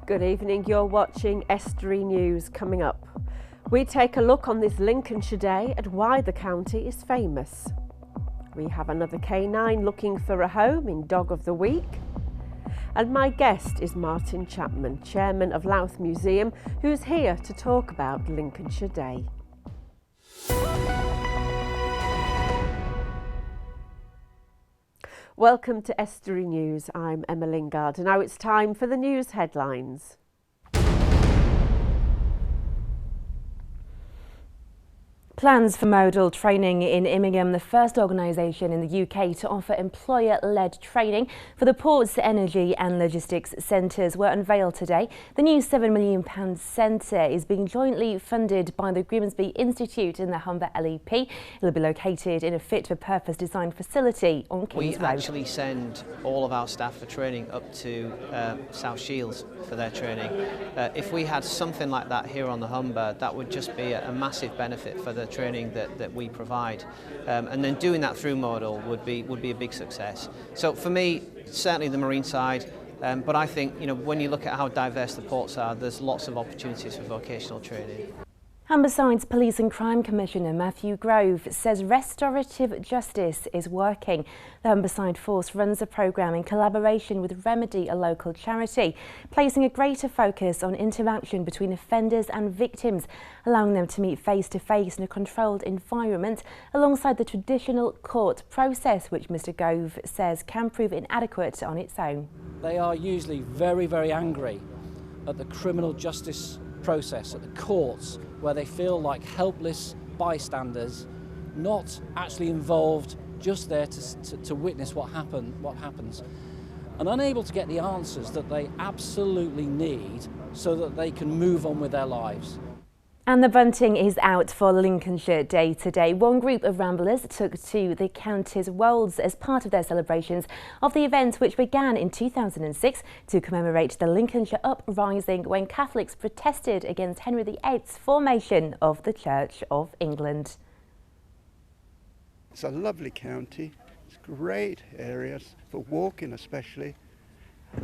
Good evening, you're watching Estuary News. Coming up, we take a look on this Lincolnshire Day at why the county is famous. We have another canine looking for a home in Dog of the Week. And my guest is Martin Chapman, Chairman of Louth Museum, who's here to talk about Lincolnshire Day. Welcome to Estuary News. I'm Emma Lingard, and now it's time for the news headlines. Plans for modal training in Immingham, the first organisation in the UK to offer employer-led training for the ports, energy and logistics centres were unveiled today. The new £7 million centre is being jointly funded by the Grimsby Institute and the Humber LEP. It will be located in a fit-for-purpose designed facility on Kings Road. We actually send all of our staff for training up to South Shields for their training. If we had something like that here on the Humber, that would just be a massive benefit for the training that we provide, and then doing that through modal would be a big success. So for me, certainly the marine side, but I think when you look at how diverse the ports are, there's lots of opportunities for vocational training. Humberside's Police and Crime Commissioner Matthew Grove says restorative justice is working. The Humberside Force runs a programme in collaboration with Remedy, a local charity, placing a greater focus on interaction between offenders and victims, allowing them to meet face-to-face in a controlled environment alongside the traditional court process, which Mr Grove says can prove inadequate on its own. They are usually very, very angry at the criminal justice process, at the courts, where they feel like helpless bystanders, not actually involved, just there to witness what happens, and unable to get the answers that they absolutely need so that they can move on with their lives. And the bunting is out for Lincolnshire Day today. One group of ramblers took to the county's wolds as part of their celebrations of the event, which began in 2006 to commemorate the Lincolnshire Uprising, when Catholics protested against Henry VIII's formation of the Church of England. It's a lovely county. It's great areas for walking especially.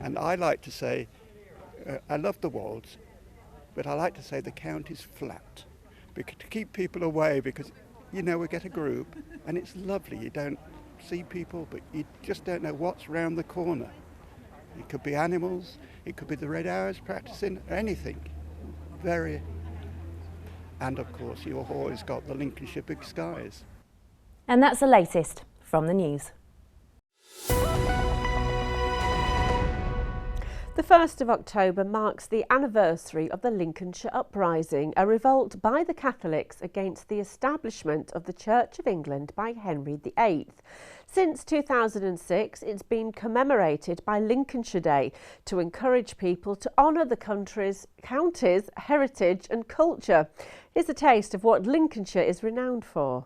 And I like to say, I love the wolds, but I like to say the county's flat to keep people away, because we get a group and it's lovely. You don't see people, but you just don't know what's round the corner. It could be animals, it could be the Red Hours practicing, anything. And of course you've always got the Lincolnshire big skies. And that's the latest from the news. The 1st of October marks the anniversary of the Lincolnshire Uprising, a revolt by the Catholics against the establishment of the Church of England by Henry VIII. Since 2006, it's been commemorated by Lincolnshire Day to encourage people to honour the county's heritage and culture. Here's a taste of what Lincolnshire is renowned for.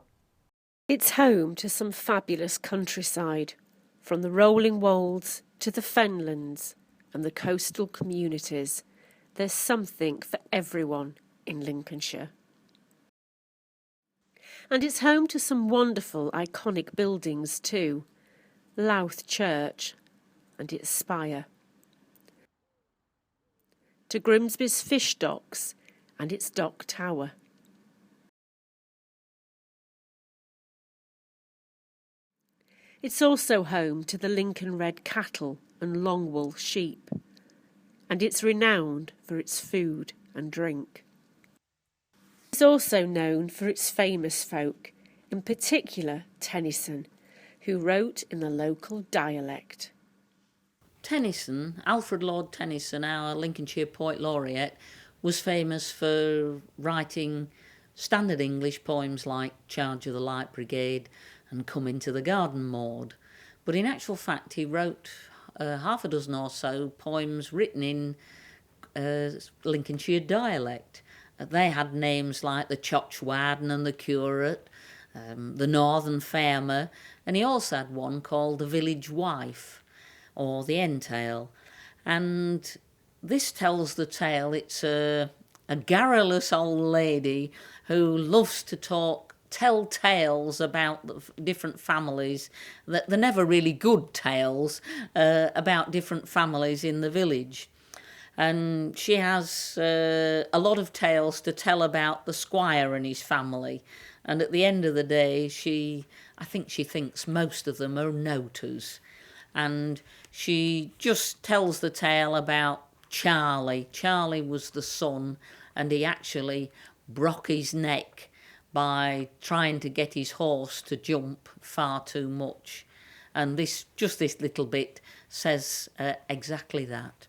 It's home to some fabulous countryside, from the rolling wolds to the fenlands and the coastal communities. There's something for everyone in Lincolnshire. And it's home to some wonderful iconic buildings too. Louth Church and its spire, to Grimsby's fish docks and its dock tower, it's also home to the Lincoln red cattle and long wool sheep, and it's renowned for its food and drink. It's also known for its famous folk, in particular Tennyson, who wrote in the local dialect. Tennyson, Alfred Lord Tennyson, our Lincolnshire Poet Laureate, was famous for writing standard English poems like Charge of the Light Brigade and Come into the Garden Maud. But in actual fact, he wrote half a dozen or so poems written in Lincolnshire dialect. They had names like the Chochwarden and the Curate, the Northern Farmer, and he also had one called the Village Wife, or the Entail. And this tells the tale. It's a garrulous old lady who loves to tell tales about different families, that they're never really good tales, about different families in the village. and she has a lot of tales to tell about the squire and his family. And at the end of the day, I think she thinks most of them are noters. And she just tells the tale about Charlie. Charlie was the son, and he actually broke his neck by trying to get his horse to jump far too much. And this little bit says exactly that.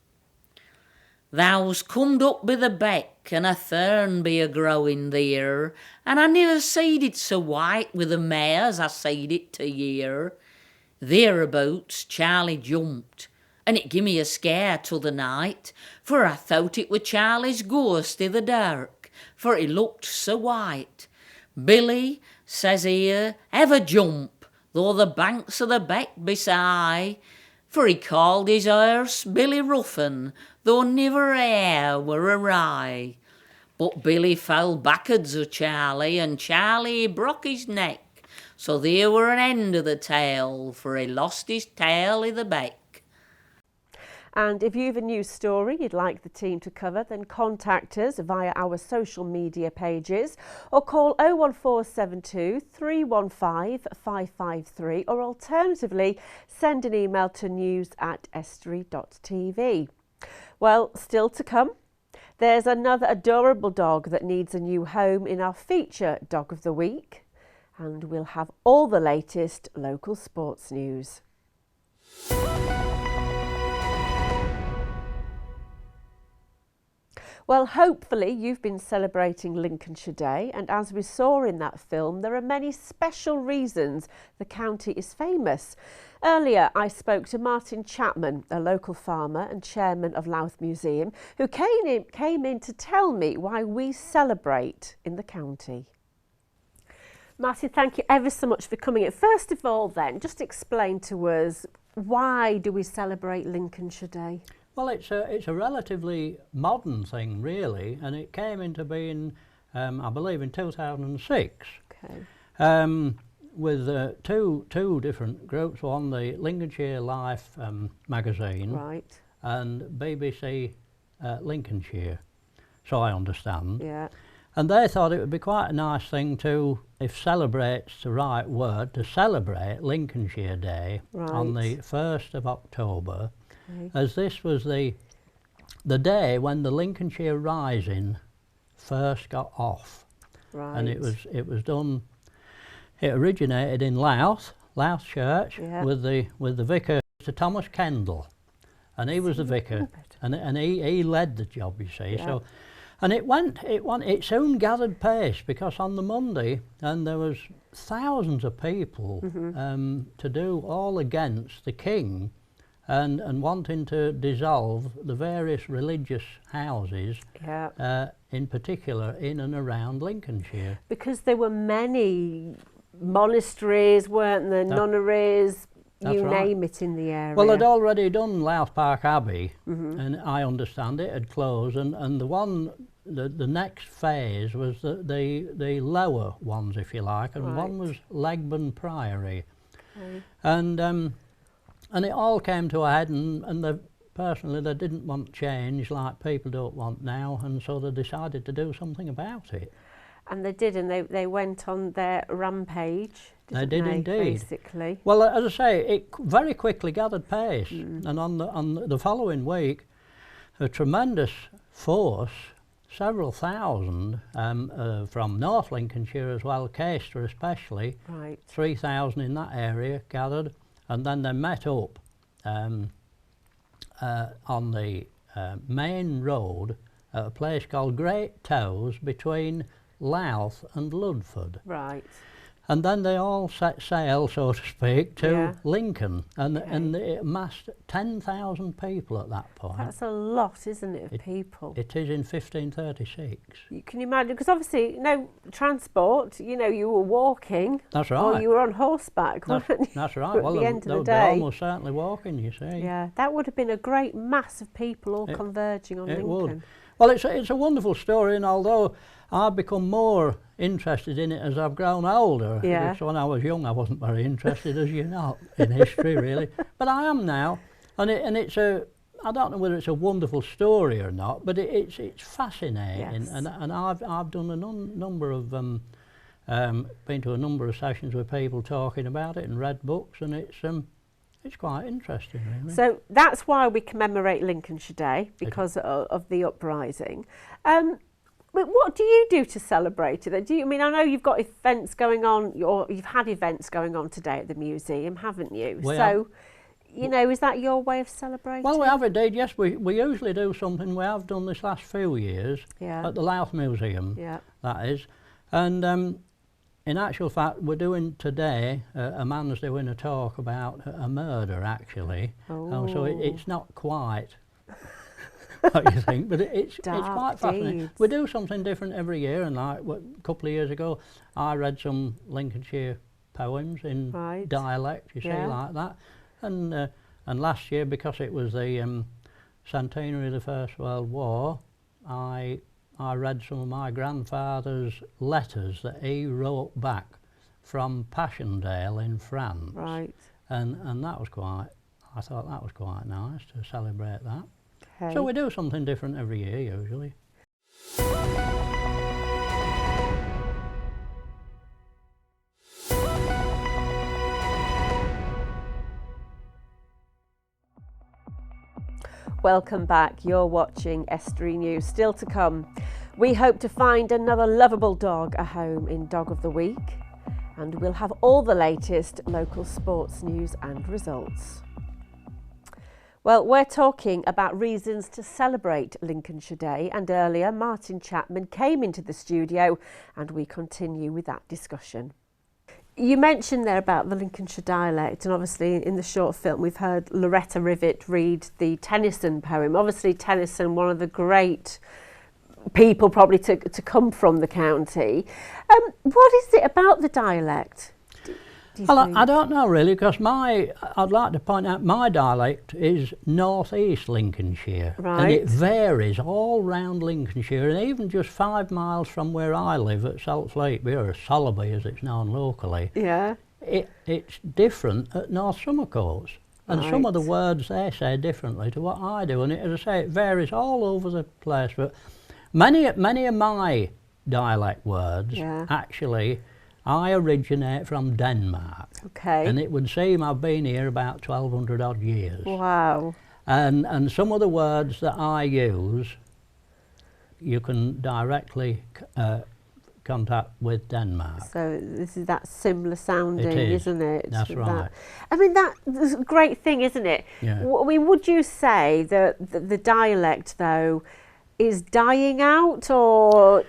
Thou's comed up by the beck, and a thorn be a growing there, and I never seed it so white with a mare as I seed it to year. Thereabouts Charlie jumped, and it gimme a scare till the night, for I thought it were Charlie's ghost i' the dark, for he looked so white. Billy, says he, ever jump, though the banks o' the beck be so high, for he called his horse Billy Ruffin, though niver e'er were awry. But Billy fell backwards o' Charlie, and Charlie he broke his neck, so there were an end of the tale, for he lost his tail i' the beck. And if you've a news story you'd like the team to cover, then contact us via our social media pages or call 01472 315 553, or alternatively send an email to news@estuary.tv. Well, still to come, there's another adorable dog that needs a new home in our feature Dog of the Week, and we'll have all the latest local sports news. Well, hopefully you've been celebrating Lincolnshire Day, and as we saw in that film, there are many special reasons the county is famous. Earlier, I spoke to Martin Chapman, a local farmer and chairman of Louth Museum, who came in to tell me why we celebrate in the county. Martin, thank you ever so much for coming in. First of all then, just explain to us, why do we celebrate Lincolnshire Day? Well, it's a relatively modern thing, really, and it came into being, I believe, in 2006. Okay. With two different groups, one the Lincolnshire Life magazine, Right. and BBC Lincolnshire, so I understand. Yeah. And they thought it would be quite a nice thing to, if celebrate's the right word, to celebrate Lincolnshire Day on the 1st of October. Okay. As this was the day when the Lincolnshire Rising first got off. Right. And it was done, it originated in Louth Church, Yeah. with the vicar, Mr. Thomas Kendall, and he was the vicar, and he led the job, you see. Yeah. So, and it soon gathered pace, because on the Monday, and there was thousands of people to do all against the king, and wanting to dissolve the various religious houses, Yeah. in particular in and around Lincolnshire. Because there were many monasteries, weren't there, nunneries, you right. name it, in the area. Well, they'd already done Louth Park Abbey, and I understand it had closed, and the next phase was the lower ones, if you like, and one was Legburn Priory. Okay. And it all came to a head, and personally they didn't want change like people don't want now, and so they decided to do something about it. And they did, and they went on their rampage, They did indeed. basically. Well, as I say, it very quickly gathered pace, and on the following week, a tremendous force, several thousand, from North Lincolnshire as well, Caister especially, Right. 3,000 in that area gathered, and then they met up on the main road at a place called Great Towes between Louth and Ludford. Right. And then they all set sail, so to speak, to Yeah. Lincoln, and it amassed 10,000 people at that point. That's a lot, isn't it, of people? It is in 1536. You can imagine, because obviously, no transport, you were walking. That's Or right. you were on horseback, weren't you? That's right. At Well, the end of the they day. almost certainly walking, you see. Yeah, that would have been a great mass of people all It- converging on It Lincoln. would. Well, it's a wonderful story, and although I've become more interested in it as I've grown older, Yeah. because when I was young I wasn't very interested, as you know, in history really, but I am now, and it's I don't know whether it's a wonderful story or not, but it's fascinating. Yes. And I've done a number of been to a number of sessions with people talking about it and read books, and it's quite interesting, really. So that's why we commemorate Lincolnshire Day, because of the uprising. But what do you do to celebrate it? I mean, I know you've got events going on, or you've had events going on today at the museum, haven't you? You know, is that your way of celebrating? Well, we have indeed, yes. We usually do something. We have done this last few years at the Louth Museum, that is. And in actual fact, we're doing today, a man's doing a talk about a murder, actually. So it's not quite what you think, but it's quite fascinating. We do something different every year, and like a couple of years ago, I read some Lincolnshire poems in dialect, you see, like that. And last year, because it was the centenary of the First World War, I read some of my grandfather's letters that he wrote back from Passchendaele in France. Right. And that was I thought that was quite nice to celebrate that. Okay. So we do something different every year, usually. Welcome back. You're watching Estuary News. Still to come, we hope to find another lovable dog a home in Dog of the Week, and we'll have all the latest local sports news and results. Well, we're talking about reasons to celebrate Lincolnshire Day, and earlier Martin Chapman came into the studio and we continue with that discussion. You mentioned there about the Lincolnshire dialect, and obviously in the short film we've heard Loretta Rivet read the Tennyson poem. Obviously Tennyson, one of the great people probably to come from the county. What is it about the dialect? Well, I don't know really, because I'd like to point out my dialect is northeast Lincolnshire, and it varies all round Lincolnshire, and even just 5 miles from where I live at Saltfleetby, or Sollaby as it's known locally, it's different at North Somercourts, and some of the words they say differently to what I do, and as I say, it varies all over the place, but many of my dialect words actually I originate from Denmark. Okay. And it would seem I've been here about 1200 odd years. Wow. And some of the words that I use, you can directly contact with Denmark. So this is that similar sounding, isn't it? That's right. I mean, that's a great thing, isn't it? Yeah. I mean, would you say that the dialect, though, is dying out, or...?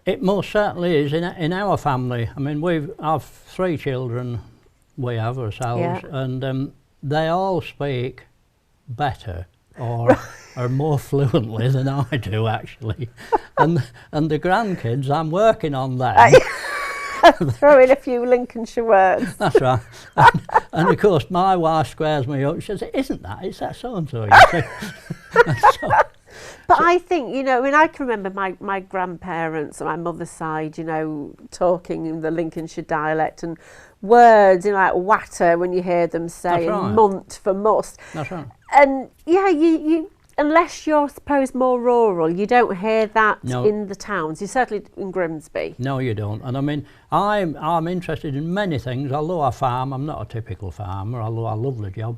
It most certainly is in our family. I mean, I've 3 children, we have ourselves, and they all speak better or more fluently than I do, actually. and the grandkids, I'm working on them. Throw in a few Lincolnshire words. That's right. And of course, my wife squares me up. She says, "Isn't that? It's that so-and-so." But I think, you know, I mean, I can remember my grandparents on my mother's side, you know, talking in the Lincolnshire dialect, and words, you know, like watter when you hear them say, and munt for must. That's right. And yeah, you unless you're, I suppose, more rural, you don't hear that in the towns. You certainly in Grimsby. No, you don't. And I mean, I'm interested in many things. Although I farm, I'm not a typical farmer, although I love the job.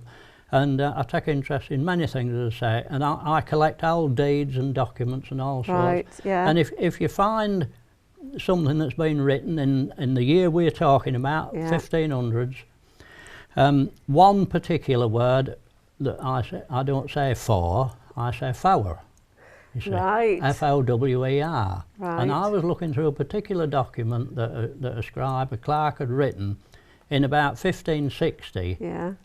And I take interest in many things, as I say, and I collect old deeds and documents and all sorts. Right, yeah. And if you find something that's been written in the year we're talking about, 1500s, one particular word that I don't say for, I say fower. You see, F-O-W-E-R. Right. And I was looking through a particular document that a scribe, a clerk, had written in about 1560,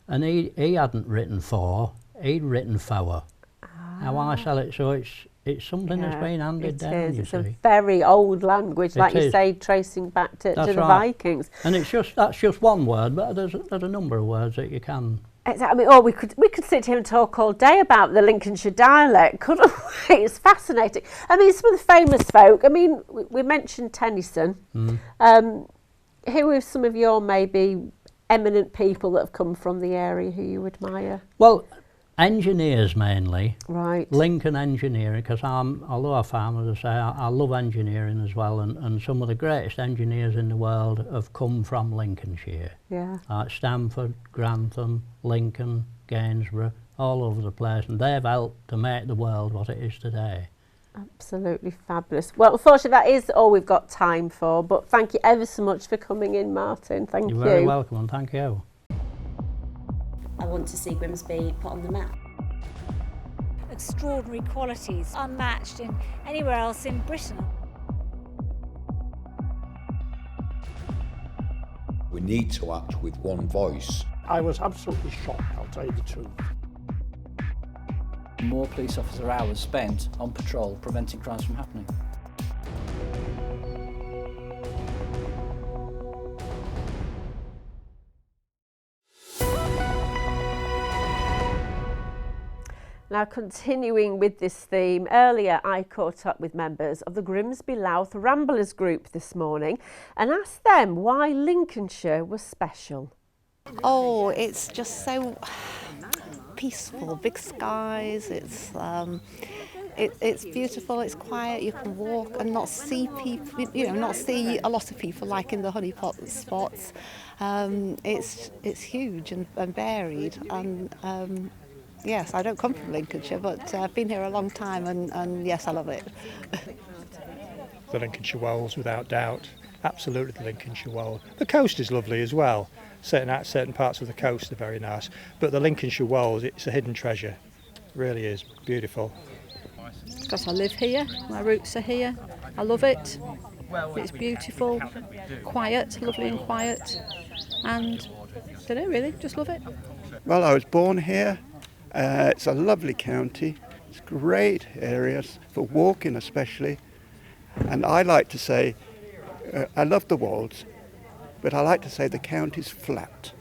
and he hadn't written for, he'd written fower. How I sell it, so it's something that's been handed down. It's a very old language, like you say, tracing back to the Vikings. And that's just one word, but there's a number of words that you can. Exactly. I mean, we could sit here and talk all day about the Lincolnshire dialect, couldn't we? It's fascinating. I mean, some of the famous folk. I mean, we mentioned Tennyson. Who are some of your maybe eminent people that have come from the area who you admire? Well, Engineers mainly. Right. Lincoln engineering, because although I'm a farmer, as I say, I love engineering as well, and some of the greatest engineers in the world have come from Lincolnshire. Yeah. Like Stamford, Grantham, Lincoln, Gainsborough, all over the place, and they've helped to make the world what it is today. Absolutely fabulous. Well, unfortunately, that is all we've got time for, but thank you ever so much for coming in, Martin. Thank you. You're very welcome, and thank you. I want to see Grimsby put on the map. Extraordinary qualities, unmatched in anywhere else in Britain. We need to act with one voice. I was absolutely shocked, I'll tell you the truth. More police officer hours spent on patrol preventing crimes from happening. Now, continuing with this theme, earlier I caught up with members of the Grimsby Louth Ramblers group this morning and asked them why Lincolnshire was special. Oh, it's just so peaceful, big skies, it's beautiful, it's quiet, you can walk and not see people, not see a lot of people like in the honeypot spots. It's huge and varied, and yes, I don't come from Lincolnshire, but I've been here a long time, and yes, I love it. The Lincolnshire Wells, without doubt, absolutely the Lincolnshire Wells. The coast is lovely as well. Certain parts of the coast are very nice, but the Lincolnshire Wells, it's a hidden treasure. It really is beautiful. Because I live here, my roots are here. I love it. It's beautiful, quiet, lovely and quiet, and I don't know, really, just love it. Well, I was born here. It's a lovely county. It's great areas for walking especially. And I like to say, I love the Wolds, but I like to say the county's flat.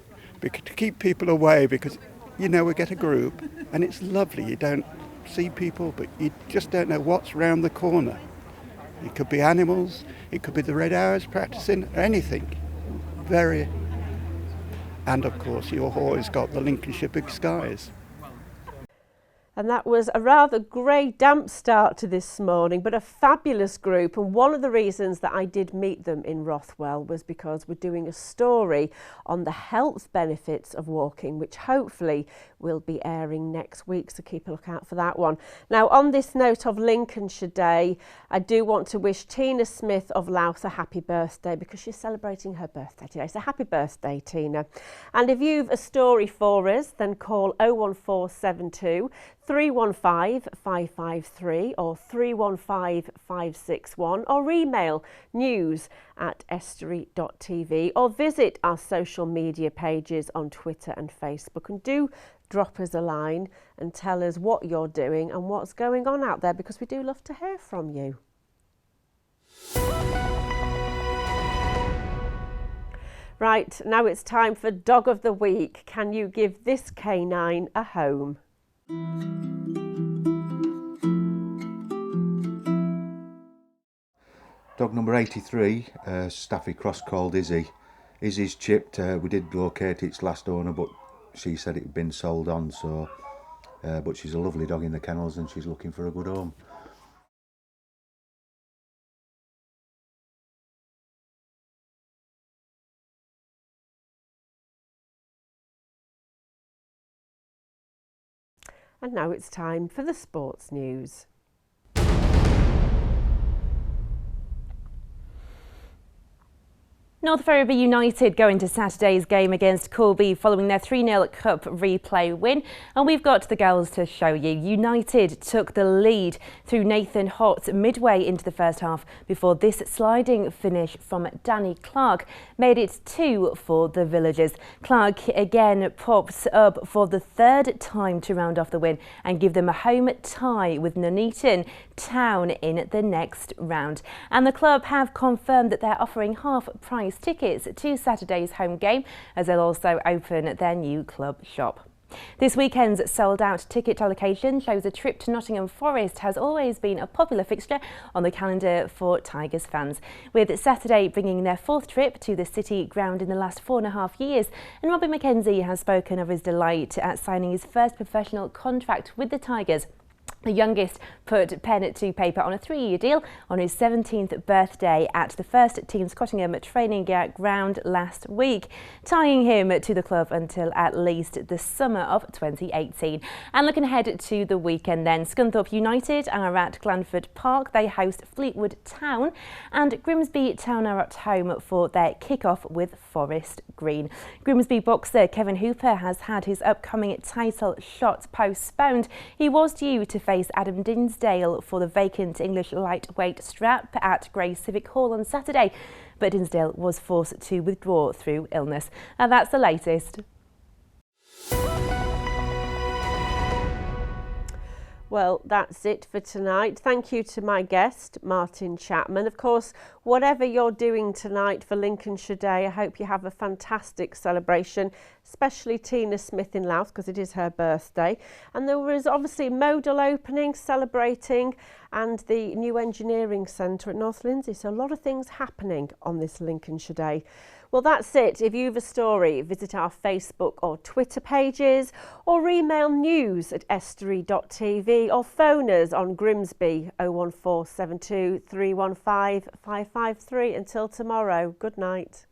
To keep people away, because, we get a group and it's lovely. You don't see people, but you just don't know what's round the corner. It could be animals, it could be the Red Hours practicing, anything. And of course, you've always got the Lincolnshire big skies. And that was a rather grey, damp start to this morning, but a fabulous group. And one of the reasons that I did meet them in Rothwell was because we're doing a story on the health benefits of walking, which hopefully will be airing next week. So keep a look out for that one. Now, on this note of Lincolnshire Day, I do want to wish Tina Smith of Louth a happy birthday because she's celebrating her birthday today. So happy birthday, Tina. And if you've a story for us, then call 01472 315 553 or 315 561 or email news@estuary.tv or visit our social media pages on Twitter and Facebook, and do drop us a line and tell us what you're doing and what's going on out there, because we do love to hear from you. Right, now it's time for Dog of the Week. Can you give this canine a home? Dog number 83, Staffy Cross, called Izzy. Izzy's chipped. We did locate its last owner, but she said it had been sold on. So, but she's a lovely dog in the kennels, and she's looking for a good home. And now it's time for the sports news. North Ferriby United go into Saturday's game against Corby following their 3-0 Cup replay win, and we've got the goals to show you. United took the lead through Nathan Hott midway into the first half before this sliding finish from Danny Clark made it 2 for the Villagers. Clark again pops up for the third time to round off the win and give them a home tie with Nuneaton Town in the next round. And the club have confirmed that they're offering half-price tickets to Saturday's home game, as they'll also open their new club shop. This weekend's sold-out ticket allocation shows a trip to Nottingham Forest has always been a popular fixture on the calendar for Tigers fans, with Saturday bringing their fourth trip to the City ground in the last 4.5 years. And Robin McKenzie has spoken of his delight at signing his first professional contract with the Tigers. The youngest put pen to paper on a 3-year deal on his 17th birthday at the first team Cottingham training ground last week, tying him to the club until at least the summer of 2018. And looking ahead to the weekend then, Scunthorpe United are at Glanford Park. They host Fleetwood Town, and Grimsby Town are at home for their kick-off with Forest Green. Grimsby boxer Kevin Hooper has had his upcoming title shot postponed. He was due to face Adam Dinsdale for the vacant English lightweight strap at Grey Civic Hall on Saturday, but Dinsdale was forced to withdraw through illness. And that's the latest. Well, that's it for tonight. Thank you to my guest, Martin Chapman. Of course, whatever you're doing tonight for Lincolnshire Day, I hope you have a fantastic celebration, especially Tina Smith in Louth, because it is her birthday. And there was obviously modal opening, celebrating, and the new engineering centre at North Lindsey. So a lot of things happening on this Lincolnshire Day. Well, that's it. If you have a story, visit our Facebook or Twitter pages, or email news@estuary.tv, or phone us on Grimsby 01472 315 553. Until tomorrow, good night.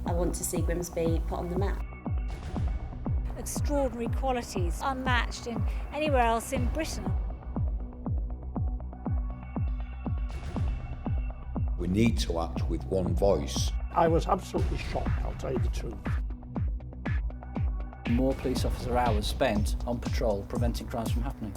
I want to see Grimsby put on the map. Extraordinary qualities, unmatched in anywhere else in Britain. We need to act with one voice. I was absolutely shocked, I'll tell you the truth. More police officer hours spent on patrol preventing crimes from happening.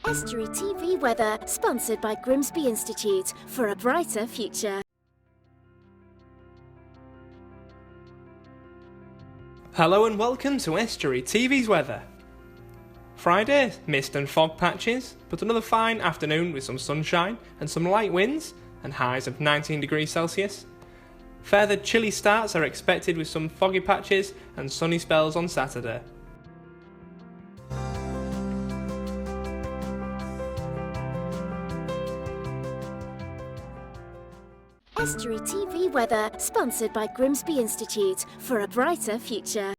Estuary TV weather, sponsored by Grimsby Institute for a brighter future. Hello and welcome to Estuary TV's weather. Friday, mist and fog patches, but another fine afternoon with some sunshine and some light winds and highs of 19 degrees Celsius. Further chilly starts are expected with some foggy patches and sunny spells on Saturday. Estuary TV weather, sponsored by Grimsby Institute for a brighter future.